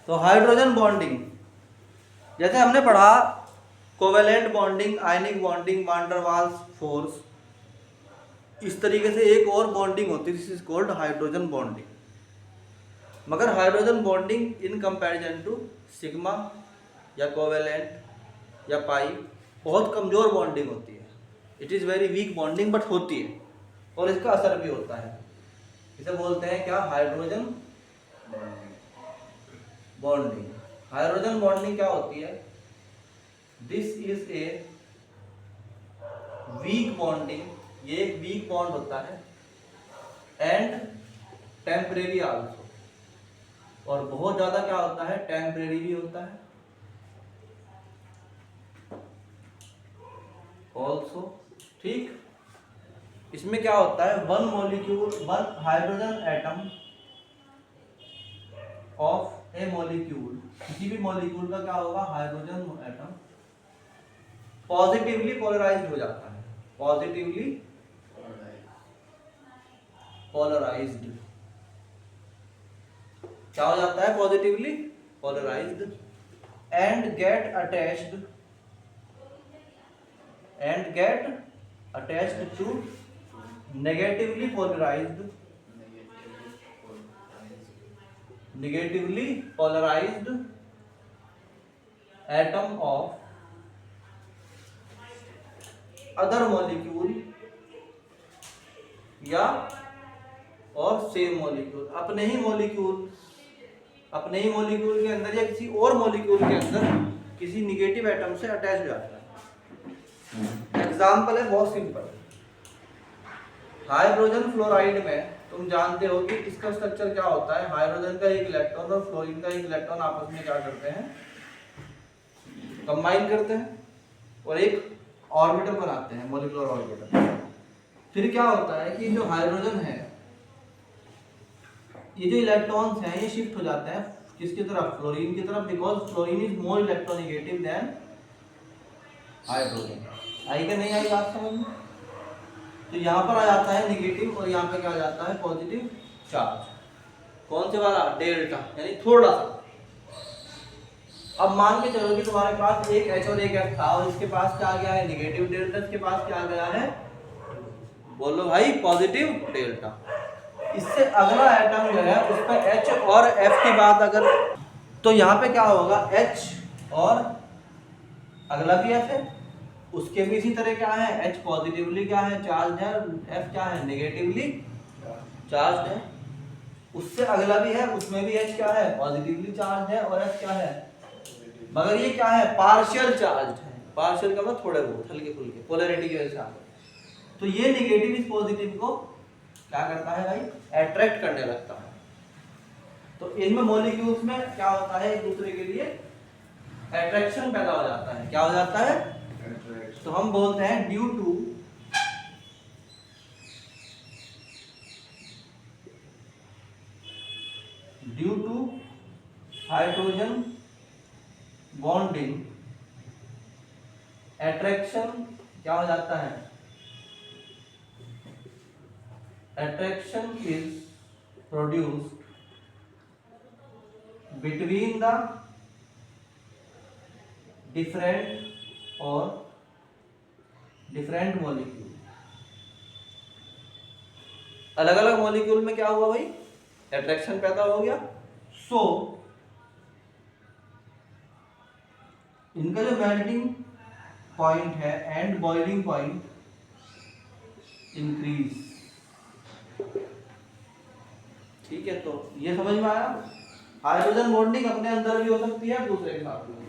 तो hydrogen bonding, जैसे हमने पढ़ा कोवेलेंट बॉन्डिंग, आयनिक बॉन्डिंग, वान डर वाल्स फोर्स, इस तरीके से एक और बॉन्डिंग होती है, this is called hydrogen bonding. मगर hydrogen bonding in comparison to sigma या कोवेलेंट या पाई बहुत कमज़ोर बॉन्डिंग होती है। It is very weak bonding but होती है, और इसका असर भी होता है। इसे बोलते हैं क्या? Hydrogen bonding. हाइड्रोजन बॉन्डिंग क्या होती है? This is a weak bonding, ये एक वीक बॉन्ड होता है, एंड टेम्परेरी आल्सो, और बहुत ज्यादा क्या होता है? टेम्परेरी भी होता है ऑल्सो। ठीक, इसमें क्या होता है? One molecule, one hydrogen atom of A molecule, किसी भी मॉलिक्यूल का क्या होगा? हाइड्रोजन एटम पॉजिटिवली पोलराइज्ड हो जाता है, पॉजिटिवली पोलराइज्ड। क्या हो जाता है? Positively polarized, and get attached to negatively polarized atom of other molecule या और सेम मॉलिक्यूल, अपने ही मॉलिक्यूल के अंदर या किसी और मॉलिक्यूल के अंदर किसी निगेटिव एटम से अटैच हो जाता है। एग्जाम्पल है बहुत सिंपल, हाइड्रोजन फ्लोराइड में तुम जानते हो कि इसका स्ट्रक्चर क्या होता है? हाइड्रोजन का एक इलेक्ट्रॉन और फ्लोरीन का एक इलेक्ट्रॉन आपस में क्या करते हैं? कंबाइन करते हैं और एक ऑर्बिटल बनाते हैं, मॉलिक्यूलर ऑर्बिटल। फिर क्या होता है कि जो हाइड्रोजन है, ये जो इलेक्ट्रॉन्स हैं ये शिफ्ट हो जाते हैं किसकी तरफ? फ्लोरीन की तरफ, because fluorine is more electronegative than hydrogen. आई क्या नहीं आई बात समझ में? तो यहाँ पर आ जाता है नेगेटिव और यहाँ पे क्या आ जाता है? Positive charge. कौन से वाला? डेल्टा, यानी थोड़ा सा। अब मान के चलो कि तुम्हारे पास एक H और एक F था, और इसके पास क्या आ गया है? नेगेटिव डेल्टा, इसके पास क्या आ गया है? बोलो भाई, पॉजिटिव डेल्टा। इससे अगला एटम जो है उस पर H और F की बात अगर, तो यहाँ पे क्या होगा? H और अगला भी F है, उसके भी इसी तरह क्या है? H पॉजिटिवली क्या है? चार्ज है, F क्या है? नेगेटिवली चार्ज है। उससे अगला भी है, उसमें भी H क्या है? पॉजिटिवली चार्ज है, और F क्या है? मगर ये क्या है? पार्शियल चार्ज है। पार्शियल का मतलब थोड़े बहुत, हल्के फुल्के, पोलैरिटी की वजह से। तो ये नेगेटिव इस पॉजिटिव को क्या करता है भाई? अट्रैक्ट करने लगता है। तो इनमें मॉलिक्यूल्स में क्या होता है? एक दूसरे के लिए अट्रैक्शन पैदा हो जाता है। क्या हो जाता है? तो हम बोलते हैं due to hydrogen bonding attraction क्या हो जाता है? Attraction is produced between the different molecule. अलग अलग मॉलिक्यूल में क्या हुआ भाई? अट्रैक्शन पैदा हो गया। सो इनका जो मेल्टिंग पॉइंट है एंड बॉइलिंग पॉइंट इंक्रीज। ठीक है, तो ये समझ में आया? हाइड्रोजन बॉन्डिंग अपने अंदर भी हो सकती है, दूसरे के साथ भी।